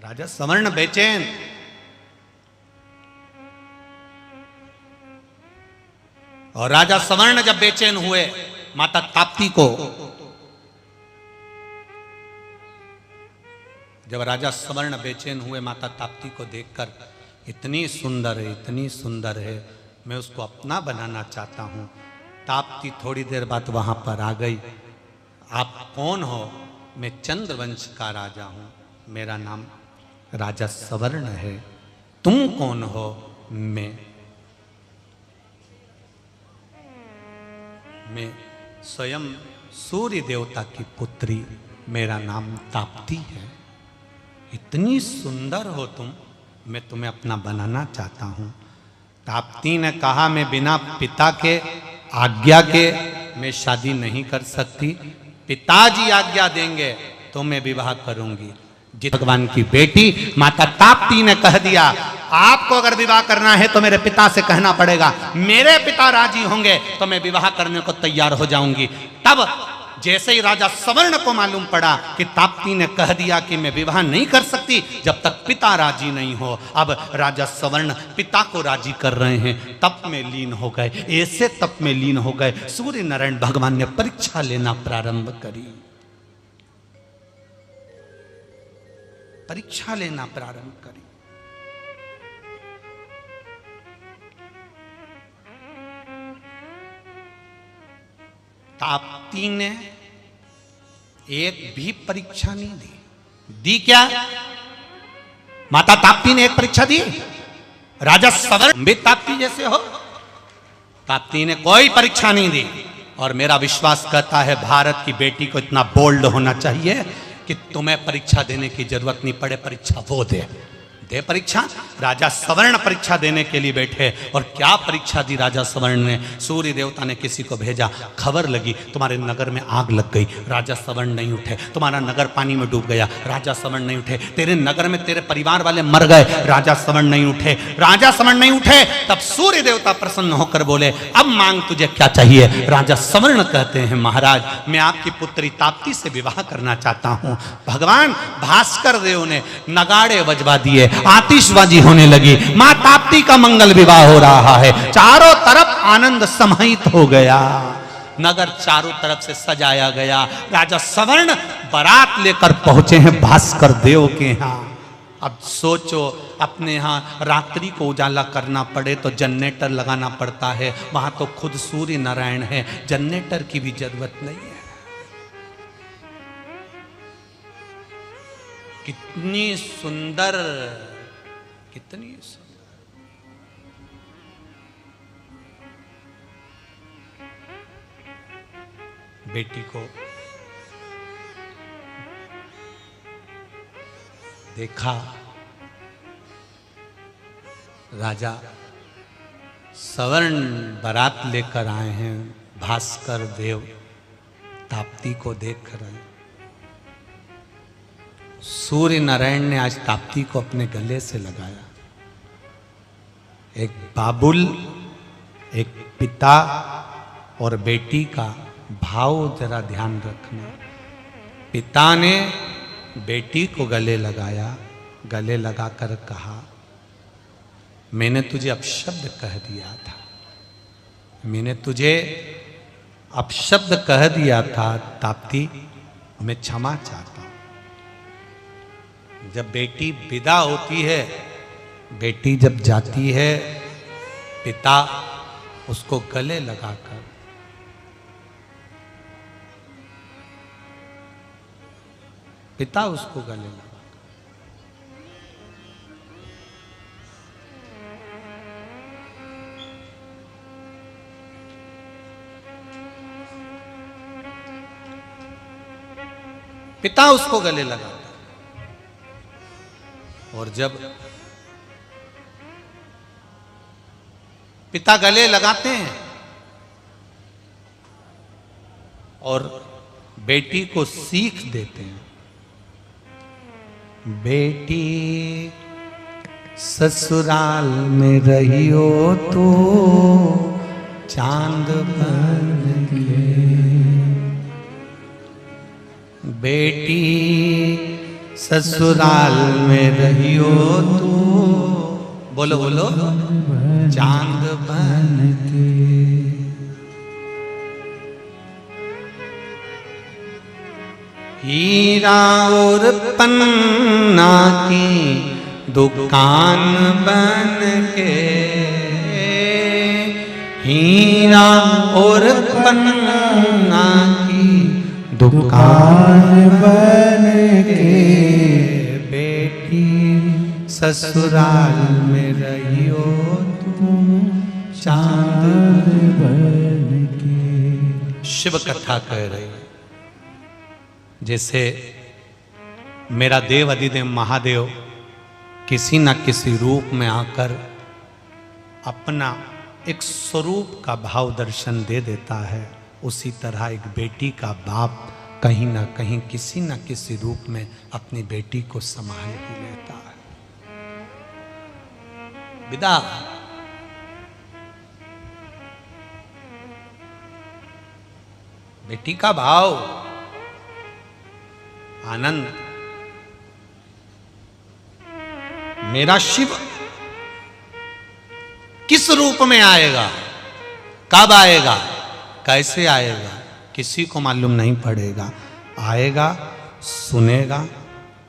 राजा सवर्ण बेचैन। और राजा सवर्ण जब बेचैन हुए, माता ताप्ती को, जब राजा सवर्ण बेचैन हुए माता ताप्ती को देखकर, इतनी सुंदर है, इतनी सुंदर है, मैं उसको अपना बनाना चाहता हूं। ताप्ती थोड़ी देर बाद वहां पर आ गई। आप कौन हो? मैं चंद्रवंश का राजा हूं, मेरा नाम राजा सवर्ण है। तुम कौन हो? मैं स्वयं सूर्य देवता की पुत्री, मेरा नाम ताप्ती है। इतनी सुंदर हो तुम, मैं तुम्हें अपना बनाना चाहता हूं। ताप्ती ने कहा, मैं बिना पिता के आज्ञा के मैं शादी नहीं कर सकती। पिताजी आज्ञा देंगे तो मैं विवाह करूंगी। जित भगवान की बेटी माता ताप्ती ने कह दिया, आपको अगर विवाह करना है तो मेरे पिता से कहना पड़ेगा, मेरे पिता राजी होंगे तो मैं विवाह करने को तैयार हो जाऊंगी। तब जैसे ही राजा सवर्ण को मालूम पड़ा कि ताप्ती ने कह दिया कि मैं विवाह नहीं कर सकती जब तक पिता राजी नहीं हो, अब राजा सवर्ण पिता को राजी कर रहे हैं, तप में लीन हो गए। ऐसे तप में लीन हो गए, सूर्य नारायण भगवान ने परीक्षा लेना प्रारंभ करी, परीक्षा लेना प्रारंभ करी। ताप्ती ने एक भी परीक्षा नहीं दी। क्या? माता ताप्ती ने एक परीक्षा दी? राजा सवर्ण भी ताप्ती जैसे हो? ताप्ती ने कोई परीक्षा नहीं दी। और मेरा विश्वास कहता है भारत की बेटी को इतना बोल्ड होना चाहिए कि तुम्हें परीक्षा देने की जरूरत नहीं पड़े, परीक्षा वो दे परीक्षा। राजा सवर्ण परीक्षा देने के लिए बैठे, और क्या परीक्षा दी राजा सवर्ण ने? सूर्य देवता ने किसी को भेजा, खबर लगी तुम्हारे नगर में आग लग गई, राजा सवर्ण नहीं उठे, तुम्हारा नगर पानी में डूब गया, राजा सवर्ण नहीं उठे, तेरे नगर में तेरे परिवार वाले मर गए, राजा सवर्ण नहीं उठे, राजा सवर्ण नहीं उठे। तब सूर्य देवता प्रसन्न होकर बोले, अब मांग तुझे क्या चाहिए? राजा सवर्ण कहते हैं, महाराज मैं आपकी पुत्री ताप्ती से विवाह करना चाहता हूं। भगवान भास्कर देव ने नगाड़े बजवा दिए, आतिशबाजी होने लगी, मां ताप्ती का मंगल विवाह हो रहा है, चारों तरफ आनंद समाहित हो गया, नगर चारों तरफ से सजाया गया। राजा सवर्ण बारात लेकर पहुंचे हैं भास्कर देव के यहां। अब सोचो, अपने यहां रात्रि को उजाला करना पड़े तो जनरेटर लगाना पड़ता है, वहां तो खुद सूर्य नारायण है, जनरेटर की भी जरूरत नहीं है। कितनी सुंदर, कितनी सुंदर। बेटी को देखा, राजा सवर्ण बारात लेकर आए हैं, भास्कर देव ताप्ती को देख रहे हैं। सूर्य नारायण ने आज ताप्ती को अपने गले से लगाया। एक बाबुल, एक पिता और बेटी का भाव जरा ध्यान रखना। पिता ने बेटी को गले लगाया, गले लगाकर कहा, मैंने तुझे अपशब्द कह दिया था, मैंने तुझे अपशब्द कह दिया था ताप्ती, मैं क्षमा चाहता हूं। जब बेटी विदा होती है, बेटी जब जाती है, पिता उसको गले लगाकर पिता उसको गले लगाकर पिता उसको गले लगाता। और जब पिता गले लगाते हैं और बेटी को सीख देते हैं, बेटी ससुराल में रहियो तो चांद बन के, बेटी ससुराल में रहियो तू, बोलो बोलो, चांद बन के। हीरा और पन्ना की दुकान बन के, हीरा और पन्ना की दुकान बन के, बेटी ससुराल में रहियो तुम चांद बन के। शिव कथा कह रही है, जैसे मेरा देव अधिदेव महादेव किसी न किसी रूप में आकर अपना एक स्वरूप का भाव दर्शन दे देता है, उसी तरह एक बेटी का बाप कहीं ना कहीं किसी न किसी रूप में अपनी बेटी को संभाल ही लेता है। विदा बेटी का भाव, आनंद। मेरा शिव किस रूप में आएगा, कब आएगा, कैसे आएगा, किसी को मालूम नहीं पड़ेगा। आएगा, सुनेगा,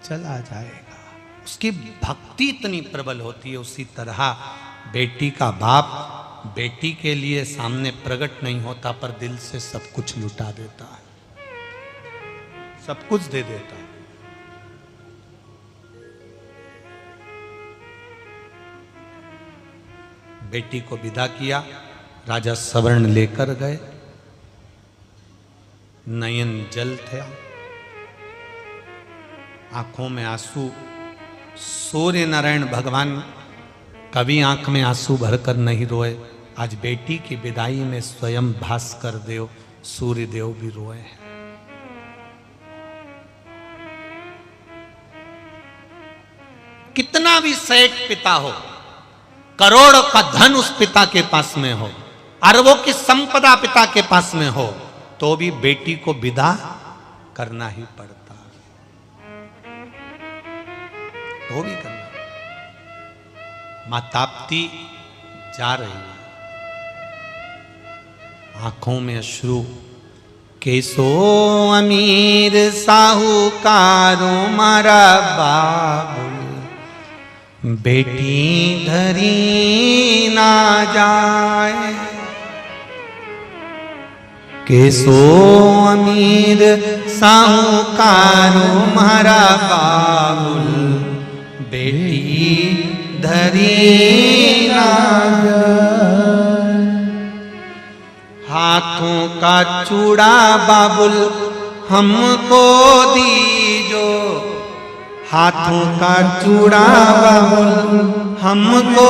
चला जाएगा। उसकी भक्ति इतनी प्रबल होती है। उसी तरह बेटी का बाप बेटी के लिए सामने प्रकट नहीं होता, पर दिल से सब कुछ लुटा देता है, सब कुछ दे देता है। बेटी को विदा किया, राजा सवर्ण लेकर गए, नयन जल थे, आंखों में आंसू। सूर्य नारायण भगवान कभी आंख में आंसू भरकर नहीं रोए, आज बेटी की विदाई में स्वयं भास्कर देव सूर्य देव भी रोए हैं। कितना भी सेठ पिता हो, करोड़ का धन उस पिता के पास में हो, अरबों की संपदा पिता के पास में हो, तो भी बेटी को विदा करना ही पड़ता है, तो भी करना। मां ताप्ती जा रही है, आंखों में अश्रु। केसो अमीर साहूकारो मारा बाबुल, बेटी धरी ना जाए। केसो अमीर साहूकारो मारा बाबुल, बेटी धरी ना जाए। हाथों का चूड़ा बाबुल हमको दीजो, हाथों का चूड़ा बाबुल हमको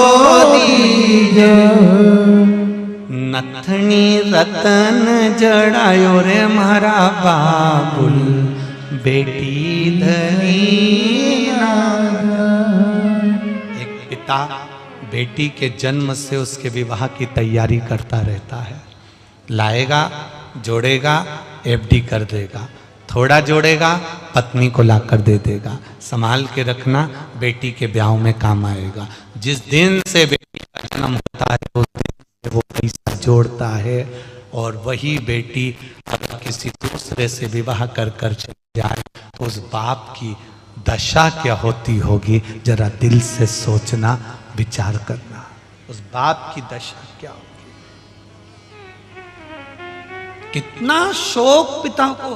दीजो। नथनी रतन जड़ायो रे मारा बाबुल, बेटी धरी ना। एक पिता बेटी के जन्म से उसके विवाह की तैयारी करता रहता है, लाएगा, जोड़ेगा, एफडी कर देगा, थोड़ा जोड़ेगा, पत्नी को लाकर दे देगा, संभाल के रखना, बेटी के ब्याह में काम आएगा। जिस दिन से बेटी का जन्म होता है उस दिन से वो पैसा जोड़ता है, और वही बेटी अगर किसी दूसरे से विवाह कर कर चली जाए तो उस बाप की दशा क्या होती होगी, जरा दिल से सोचना, विचार करना, उस बाप की दशा क्या होगी। कितना शोक पिता को।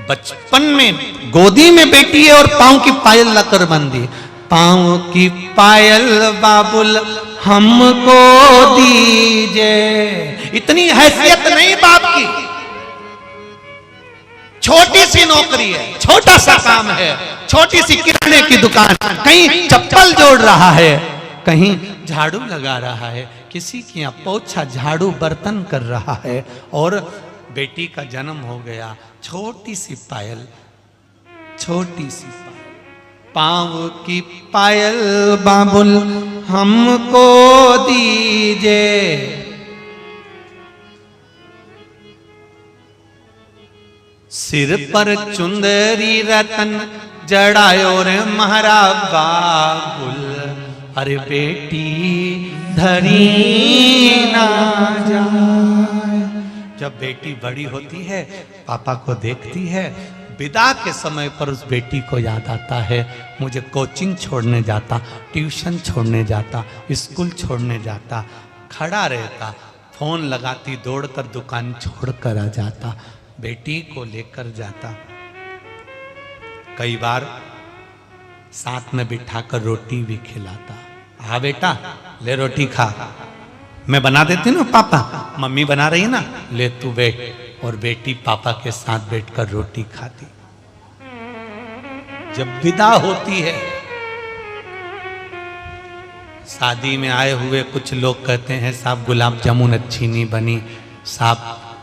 बचपन में गोदी में बेटी है और पांव की पायल लकर बंदी, पांव की पायल बाबुल हमको दीजे। इतनी हैसियत नहीं बाप की, छोटी सी नौकरी है, छोटा सा काम है, छोटी सी किराने की दुकान, कहीं चप्पल जोड़ रहा है, कहीं झाड़ू लगा रहा है, किसी के यहाँ पोछा झाड़ू बर्तन कर रहा है, और बेटी का जन्म हो गया। छोटी सी पायल, छोटी सी पायल, पांव की पायल बाबुल हमको दीजे। सिर पर चुंदरी रतन जड़ायो रे महारा बाबुल, अरे बेटी धरी ना जाए। जब बेटी बड़ी होती है, पापा को देखती है, विदा के समय पर उस बेटी को याद आता है, मुझे कोचिंग छोड़ने जाता, ट्यूशन छोड़ने जाता, स्कूल छोड़ने जाता, खड़ा रहता, फोन लगाती, दौड़कर दुकान छोड़कर आ जाता, बेटी को लेकर जाता। कई बार साथ में बिठाकर रोटी भी खिलाता। हाँ बेटा ले रोटी खा, मैं बना देती ना, पापा मम्मी बना रही है ना, ले तू बैठ। और बेटी पापा के साथ बैठकर रोटी खाती। जब विदा होती है, शादी में आए हुए कुछ लोग कहते हैं साहब गुलाब जामुन अच्छी नहीं बनी, साहब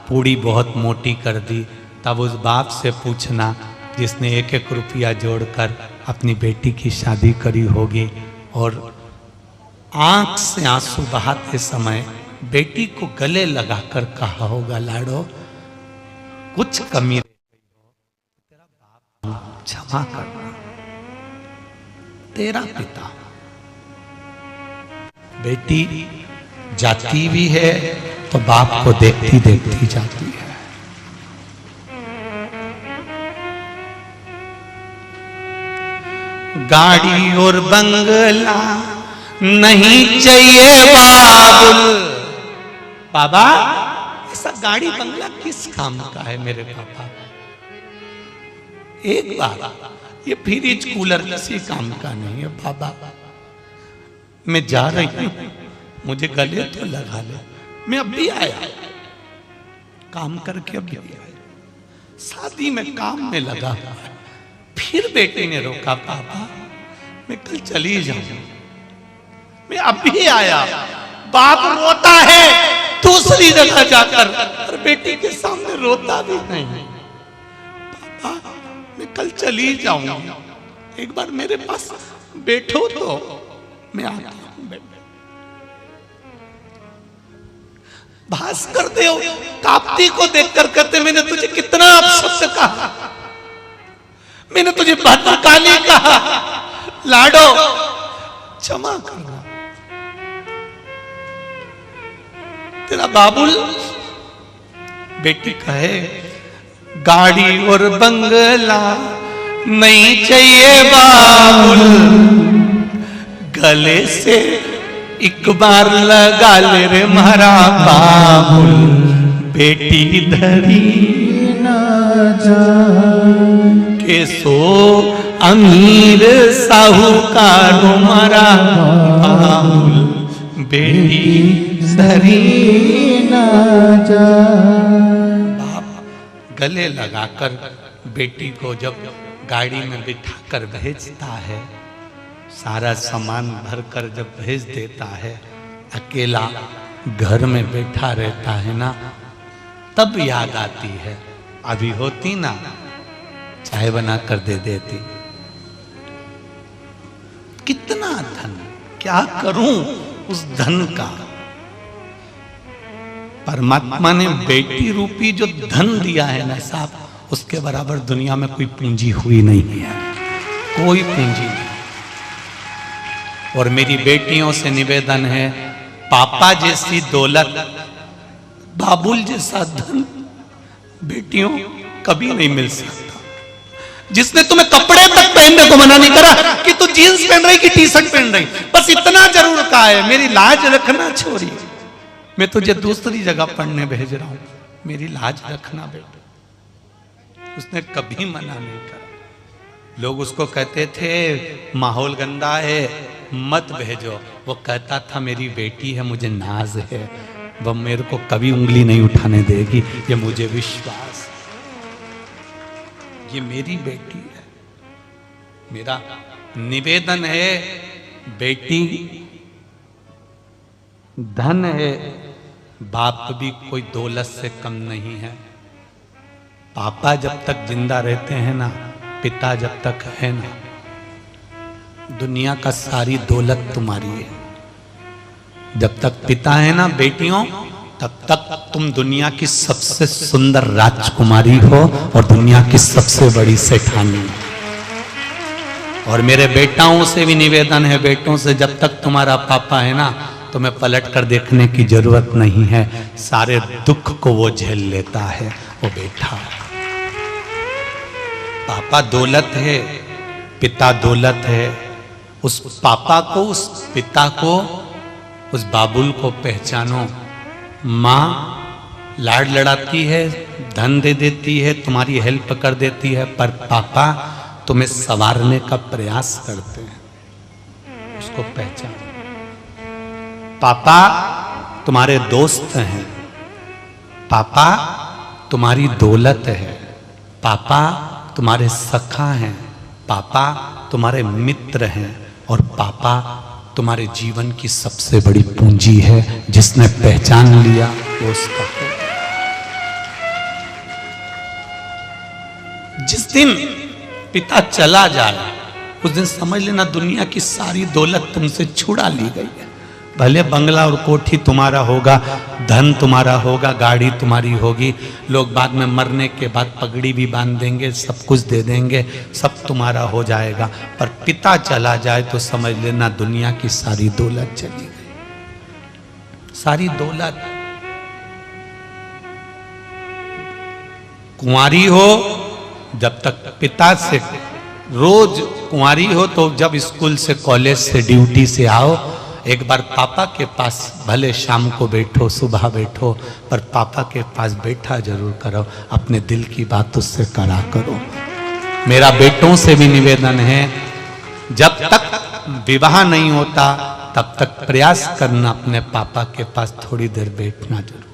पूड़ी बहुत मोटी कर दी। तब उस बाप से पूछना जिसने एक एक रुपया जोड़कर अपनी बेटी की शादी करी होगी, और आंख से आंसू बहाते समय बेटी को गले लगाकर कहा होगा, लाडो कुछ कमी रह गई हो तेरा बाप क्षमा करना, तेरा पिता। बेटी जाती भी है तो बाप को देखती देखती जाती है। गाड़ी और बंगला नहीं चाहिए बाबुल। बाबा ऐसा गाड़ी बंगला किस काम का है मेरे पापा? एक बार ये फ्रिज कूलर किसी काम का नहीं है बाबा। मैं जा रही हूं, मुझे गले तो लगा ले, मैं अब भी आया, काम करके अब भी आया, शादी में काम में लगा हुआ है। फिर बेटे ने रोका, पापा मैं कल चली जाऊं, मैं अब भी आया। बाप रोता है दूसरी जगह जाकर, और बेटी के सामने रोता भी नहीं। पापा मैं कल चली जाऊं, एक बार मेरे पास बैठो तो मैं आता हूं। भास्कर देव ताप्ती को देखकर कहते, मैंने तुझे कितना अपशब्द कहा, मैंने तुझे भद्रकाली कहा, लाडो क्षमा करना, तेरा बाबुल। बेटी कहे गाड़ी और बंगला नहीं चाहिए बाबुल, गले से एक बार लगा ले रे मारा बाबुल, बेटी धरी ना जाए। के सो अमीर साहूकार मारा बाबुल, बेटी धरी ना जाए। बाप गले लगाकर बेटी को जब गाड़ी में बिठाकर भेजता है, सारा सामान भरकर जब भेज देता है, अकेला घर में बैठा रहता है ना, तब याद आती है, अभी होती ना चाय बना कर दे देती। कितना धन, क्या करूं उस धन का। परमात्मा ने बेटी रूपी जो धन दिया है ना साहब, उसके बराबर दुनिया में कोई पूंजी हुई नहीं है, कोई पूंजी नहीं। और मेरी बेटियों से निवेदन है, पापा जैसी दौलत, बाबुल जैसा धन बेटियों कभी नहीं मिल सकता। जिसने तुम्हें कपड़े तक पहनने को मना नहीं करा कि तू जीन्स पहन रही कि टी शर्ट पहन रही, बस इतना जरूर कहा है, मेरी लाज रखना छोरी, मैं तुझे दूसरी जगह पढ़ने भेज रहा हूं, मेरी लाज रखना बेटा। उसने कभी मना नहीं करा। लोग उसको कहते थे माहौल गंदा है मत भेजो, वो कहता था मेरी बेटी है, मुझे नाज है, वह मेरे को कभी उंगली नहीं उठाने देगी, ये मुझे विश्वास, ये मेरी बेटी है। मेरा निवेदन है, बेटी धन है, बाप भी कोई दौलत से कम नहीं है। पापा जब तक जिंदा रहते हैं ना, पिता जब तक है ना, दुनिया का सारी दौलत तुम्हारी है। जब तक पिता है ना बेटियों, तब तक तुम दुनिया की सबसे सुंदर राजकुमारी हो और दुनिया की सबसे बड़ी सेठानी। और मेरे बेटाओं से भी निवेदन है, बेटों से, जब तक तुम्हारा पापा है ना, तुम्हें पलट कर देखने की जरूरत नहीं है, सारे दुख को वो झेल लेता है वो बेटा। पापा दौलत है, पिता दौलत है। उस पापा को, उस पिता को, उस बाबुल को पहचानो। माँ लाड लड़ाती है, धन दे देती है, तुम्हारी हेल्प कर देती है, पर पापा तुम्हें संवारने का प्रयास करते हैं, उसको पहचानो। पापा तुम्हारे दोस्त हैं, पापा तुम्हारी दौलत है, पापा तुम्हारे सखा हैं, पापा तुम्हारे मित्र हैं, और पापा तुम्हारे जीवन की सबसे बड़ी पूंजी है। जिसने पहचान लिया वो उसका है। जिस दिन पिता चला जाए उस दिन समझ लेना दुनिया की सारी दौलत तुमसे छुड़ा ली गई है। भले बंगला और कोठी तुम्हारा होगा, धन तुम्हारा होगा, गाड़ी तुम्हारी होगी, लोग बाद में मरने के बाद पगड़ी भी बांध देंगे, सब कुछ दे देंगे, सब तुम्हारा हो जाएगा। पर पिता चला जाए तो समझ लेना दुनिया की सारी दौलत चली गई, सारी दौलत। कुंवारी हो जब तक पिता से, रोज कुंवारी हो तो जब स्कूल से, कॉलेज से, ड्यूटी से आओ, एक बार पापा के पास भले शाम को बैठो, सुबह बैठो, पर पापा के पास बैठा जरूर करो, अपने दिल की बात उससे करा करो। मेरा बेटों से भी निवेदन है, जब तक विवाह नहीं होता तब तक प्रयास करना अपने पापा के पास थोड़ी देर बैठना जरूर,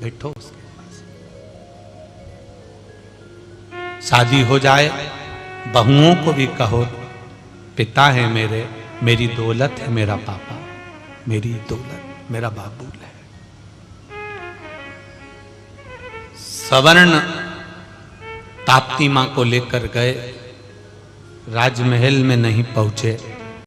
बैठो उसके पास। शादी हो जाए, बहुओं को भी कहो, पिता है मेरे, मेरी दौलत है मेरा पापा, मेरी दौलत मेरा बाबूल है। सवर्ण ताप्ती मां को लेकर गए, राजमहल में नहीं पहुंचे,